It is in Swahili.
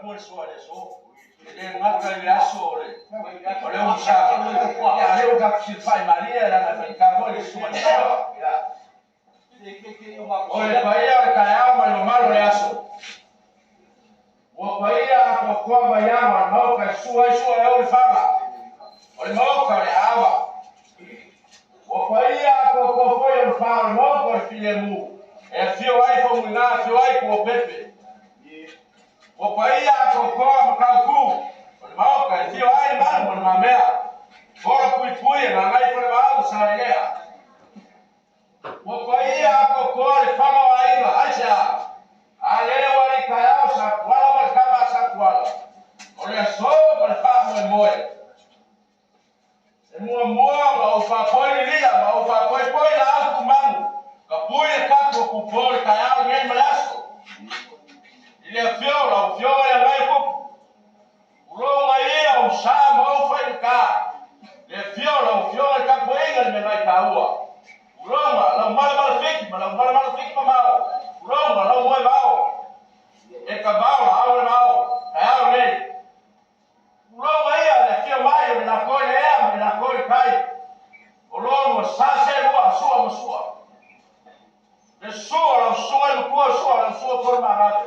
poi suole so e ngaka ya sore ole usaka ya leo takifai maria na mafika ole suole ya ole paia kaya malo yaso wa paia kwa bayama mau ka suai ole fanga ole mau ka le awa wa paia kwa foi fanga mau ka filemu e fio ai fo muna fio ai ko pepe o paia ko makaku mau ka fio ai mano na mea bora pui na ngai por mau saregea o paia ko le fama aiva acha ale wali kaya sa kwala kama sa kwala ole so por famo moe mua o fa poi lia ma o fa poi la alto mano kapui ka ko por kaya ngai malasko ile fiola o fiola ya ngai ko roma ia o sa mo fa ka le fiola o fiola ka poinga me ngai ka ua roma la mala fik ma roma la mo bao e ka bao la au bao ka nei roma ia le fio mai me la koi e me la koi kai o roma sa se lua sua mo sua le sua la sua mo sua la sua forma